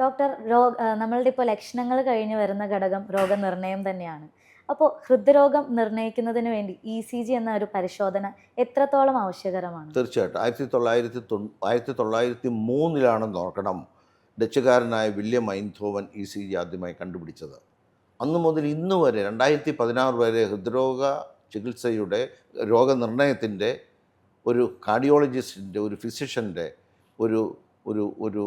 Doctor, നമ്മളുടെ ഇപ്പോൾ ലക്ഷണങ്ങൾ കഴിഞ്ഞ് വരുന്ന ഘടകം രോഗനിർണയം തന്നെയാണ്. അപ്പോൾ ഹൃദ്രോഗം നിർണ്ണയിക്കുന്നതിന് വേണ്ടി ECG എന്ന ഒരു പരിശോധന എത്രത്തോളം ആവശ്യകരമാണ്? തീർച്ചയായിട്ടും 1903 ഓർക്കണം ഡച്ചുകാരനായ വില്യം ഐൻഹോവൻ ECG ആദ്യമായി കണ്ടുപിടിച്ചത്. അന്ന് മുതൽ ഇന്ന് വരെ 2016 വരെ ഹൃദ്രോഗ ചികിത്സയുടെ രോഗനിർണയത്തിൻ്റെ ഒരു കാർഡിയോളജിസ്റ്റിൻ്റെ ഒരു ഫിസിഷ്യൻ്റെ ഒരു ഒരു ഒരു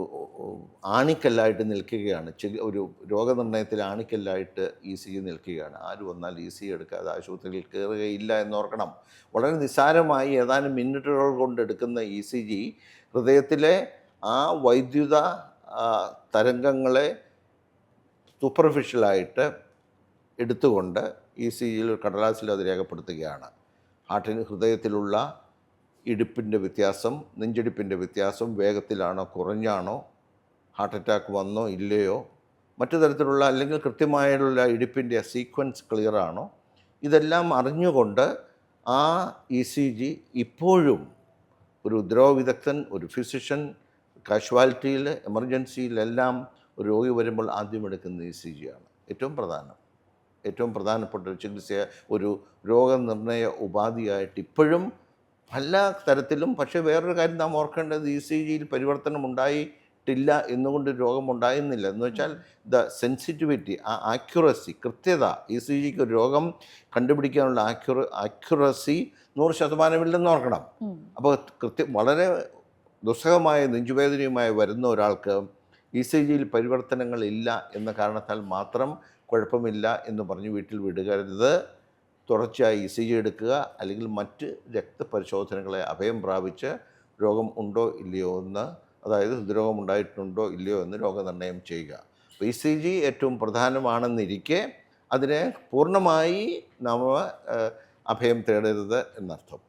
ആണിക്കല്ലായിട്ട് നിൽക്കുകയാണ്. ഒരു രോഗനിർണയത്തിൽ ആണിക്കല്ലായിട്ട് ECG നിൽക്കുകയാണ്. ആര് വന്നാൽ ECG എടുക്കാതെ ആശുപത്രിയിൽ കയറുകയില്ല എന്നോർക്കണം. വളരെ നിസ്സാരമായി ഏതാനും മിനിറ്റുകൾ കൊണ്ട് എടുക്കുന്ന ECG ഹൃദയത്തിലെ ആ വൈദ്യുത തരംഗങ്ങളെ സൂപ്പർഫിഷ്യലായിട്ട് എടുത്തുകൊണ്ട് ECGയിൽ കടലാസിൽ അത് രേഖപ്പെടുത്തുകയാണ്. ഹൃദയത്തിലുള്ള ഇടിപ്പിൻ്റെ വ്യത്യാസം, നെഞ്ചിടിപ്പിൻ്റെ വ്യത്യാസം വേഗത്തിലാണോ കുറഞ്ഞാണോ, ഹാർട്ട് അറ്റാക്ക് വന്നോ ഇല്ലയോ, മറ്റു തരത്തിലുള്ള അല്ലെങ്കിൽ കൃത്യമായുള്ള ഇടിപ്പിൻ്റെ സീക്വൻസ് ക്ലിയറാണോ, ഇതെല്ലാം അറിഞ്ഞുകൊണ്ട് ആ ECG ഇപ്പോഴും ഒരു ഹൃദ്രോഗ വിദഗ്ധൻ, ഒരു ഫിസിഷ്യൻ, കാഷ്വാലിറ്റിയിൽ, എമർജൻസിയിലെല്ലാം ഒരു രോഗി വരുമ്പോൾ ആദ്യം എടുക്കുന്ന ECG ആണ്. ഏറ്റവും പ്രധാനപ്പെട്ട ഒരു ചികിത്സ, ഒരു രോഗനിർണയ ഉപാധിയായിട്ട് ഇപ്പോഴും പല തരത്തിലും. പക്ഷേ വേറൊരു കാര്യം നാം ഓർക്കേണ്ടത്, ECGയിൽ പരിവർത്തനം ഉണ്ടായിട്ടില്ല എന്നുകൊണ്ട് രോഗമുണ്ടായിരുന്നില്ല. എന്ന് വെച്ചാൽ സെൻസിറ്റിവിറ്റി, ആ ആക്യുറസി, കൃത്യത, ECGക്ക് ഒരു രോഗം കണ്ടുപിടിക്കാനുള്ള ആക്യുറസി 100% ഓർക്കണം. അപ്പോൾ വളരെ ദുസ്സഹമായ നെഞ്ചുവേദനയുമായി വരുന്ന ഒരാൾക്ക് ECGയിൽ പരിവർത്തനങ്ങളില്ല എന്ന കാരണത്താൽ മാത്രം കുഴപ്പമില്ല എന്ന് പറഞ്ഞ് വീട്ടിൽ വിടുകരുത്. തുടർച്ചയായി ECG എടുക്കുക, അല്ലെങ്കിൽ മറ്റ് രക്തപരിശോധനകളെ അഭയം പ്രാപിച്ച് രോഗം ഉണ്ടോ ഇല്ലയോ എന്ന്, അതായത് ഹൃദ്രോഗം ഉണ്ടായിട്ടുണ്ടോ ഇല്ലയോ എന്ന് രോഗനിർണയം ചെയ്യുക. അപ്പോൾ ECG ഏറ്റവും പ്രധാനമാണെന്നിരിക്കെ അതിനെ പൂർണ്ണമായി നാം അഭയം തേടരുത് എന്നർത്ഥം.